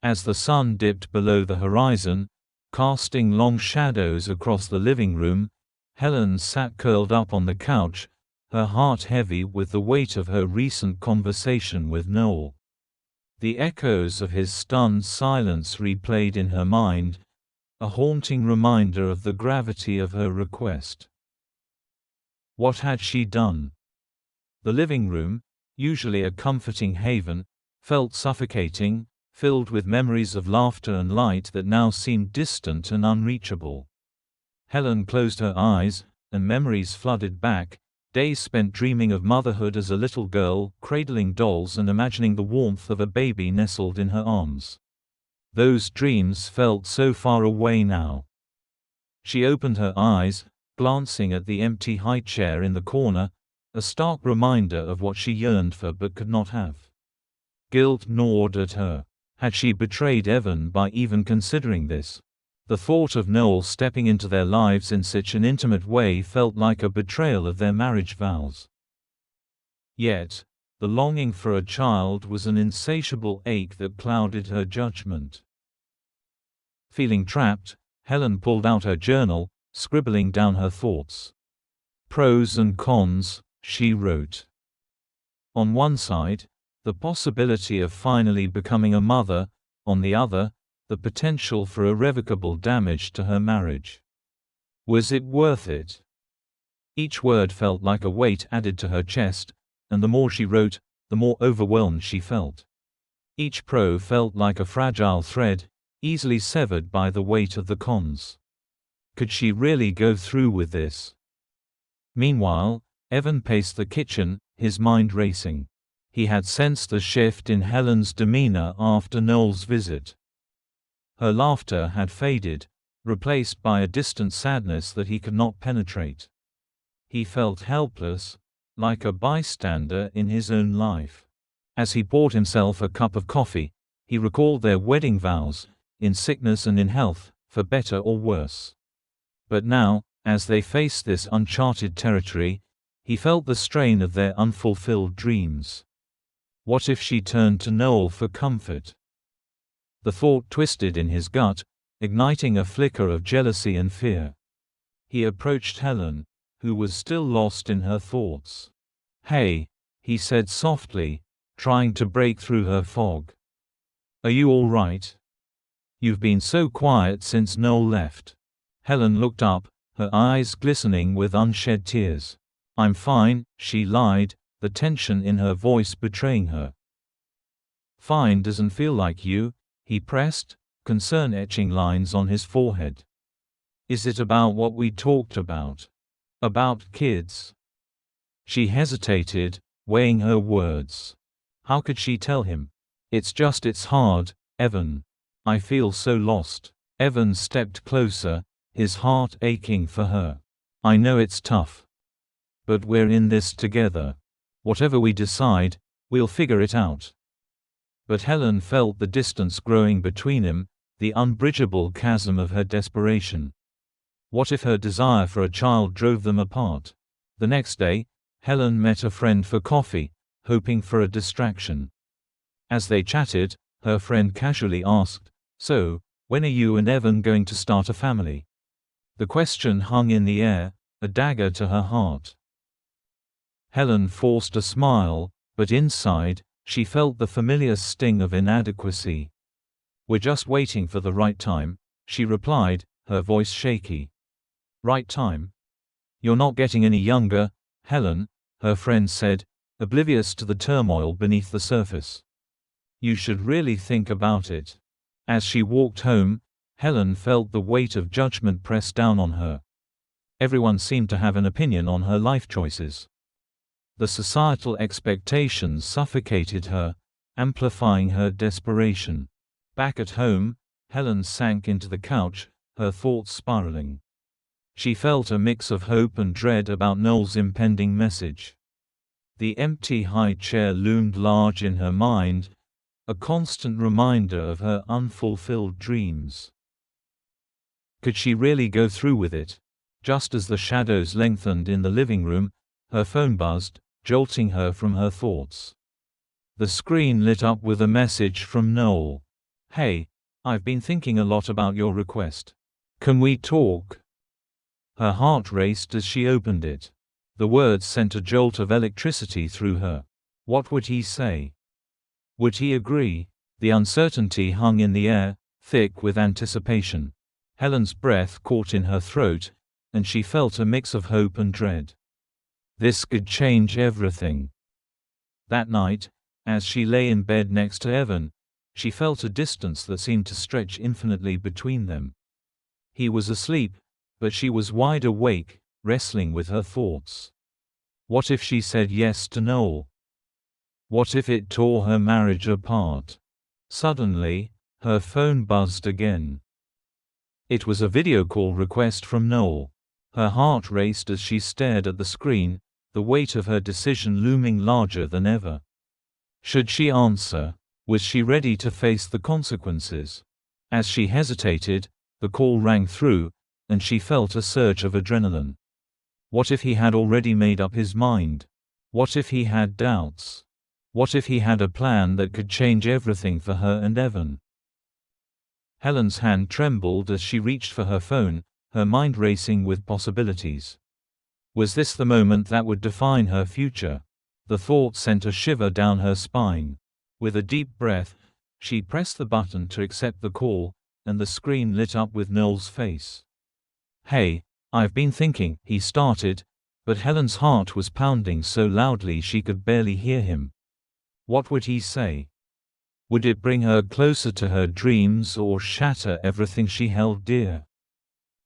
As the sun dipped below the horizon, casting long shadows across the living room, Helen sat curled up on the couch, her heart heavy with the weight of her recent conversation with Noel. The echoes of his stunned silence replayed in her mind, a haunting reminder of the gravity of her request. What had she done? The living room, usually a comforting haven, felt suffocating, filled with memories of laughter and light that now seemed distant and unreachable. Helen closed her eyes, and memories flooded back, days spent dreaming of motherhood as a little girl, cradling dolls and imagining the warmth of a baby nestled in her arms. Those dreams felt so far away now. She opened her eyes, glancing at the empty high chair in the corner, a stark reminder of what she yearned for but could not have. Guilt gnawed at her. Had she betrayed Evan by even considering this? The thought of Noel stepping into their lives in such an intimate way felt like a betrayal of their marriage vows. Yet, the longing for a child was an insatiable ache that clouded her judgment. Feeling trapped, Helen pulled out her journal, scribbling down her thoughts. Pros and cons, she wrote. On one side, the possibility of finally becoming a mother, on the other, the potential for irrevocable damage to her marriage. Was it worth it? Each word felt like a weight added to her chest, and the more she wrote, the more overwhelmed she felt. Each pro felt like a fragile thread, easily severed by the weight of the cons. Could she really go through with this? Meanwhile, Evan paced the kitchen, his mind racing. He had sensed the shift in Helen's demeanor after Noel's visit. Her laughter had faded, replaced by a distant sadness that he could not penetrate. He felt helpless, like a bystander in his own life. As he poured himself a cup of coffee, he recalled their wedding vows, in sickness and in health, for better or worse. But now, as they faced this uncharted territory, he felt the strain of their unfulfilled dreams. What if she turned to Noel for comfort? The thought twisted in his gut, igniting a flicker of jealousy and fear. He approached Helen, who was still lost in her thoughts. "Hey," he said softly, trying to break through her fog. "Are you all right? You've been so quiet since Noel left." Helen looked up, her eyes glistening with unshed tears. "I'm fine," she lied, the tension in her voice betraying her. "Fine doesn't feel like you," he pressed, concern etching lines on his forehead. "Is it about what we talked about? About kids?" She hesitated, weighing her words. How could she tell him? It's hard, Evan. I feel so lost." Evan stepped closer, his heart aching for her. "I know it's tough. But we're in this together. Whatever we decide, we'll figure it out." But Helen felt the distance growing between them, the unbridgeable chasm of her desperation. What if her desire for a child drove them apart? The next day, Helen met a friend for coffee, hoping for a distraction. As they chatted, her friend casually asked, "So, when are you and Evan going to start a family?" The question hung in the air, a dagger to her heart. Helen forced a smile, but inside, she felt the familiar sting of inadequacy. "We're just waiting for the right time," she replied, her voice shaky. "Right time? You're not getting any younger, Helen," her friend said, oblivious to the turmoil beneath the surface. "You should really think about it." As she walked home, Helen felt the weight of judgment press down on her. Everyone seemed to have an opinion on her life choices. The societal expectations suffocated her, amplifying her desperation. Back at home, Helen sank into the couch, her thoughts spiraling. She felt a mix of hope and dread about Noel's impending message. The empty high chair loomed large in her mind, a constant reminder of her unfulfilled dreams. Could she really go through with it? Just as the shadows lengthened in the living room, her phone buzzed, jolting her from her thoughts. The screen lit up with a message from Noel. Hey, I've been thinking a lot about your request. Can we talk? Her heart raced as she opened it. The words sent a jolt of electricity through her. What would he say? Would he agree? The uncertainty hung in the air, thick with anticipation. Helen's breath caught in her throat, and she felt a mix of hope and dread. This could change everything. That night, as she lay in bed next to Evan, she felt a distance that seemed to stretch infinitely between them. He was asleep, but she was wide awake, wrestling with her thoughts. What if she said yes to Noel? What if it tore her marriage apart? Suddenly, her phone buzzed again. It was a video call request from Noel. Her heart raced as she stared at the screen, the weight of her decision looming larger than ever. Should she answer? Was she ready to face the consequences? As she hesitated, the call rang through, and she felt a surge of adrenaline. What if he had already made up his mind? What if he had doubts? What if he had a plan that could change everything for her and Evan? Helen's hand trembled as she reached for her phone, her mind racing with possibilities. Was this the moment that would define her future? The thought sent a shiver down her spine. With a deep breath, she pressed the button to accept the call, and the screen lit up with Noel's face. Hey, I've been thinking, he started, but Helen's heart was pounding so loudly she could barely hear him. What would he say? Would it bring her closer to her dreams or shatter everything she held dear?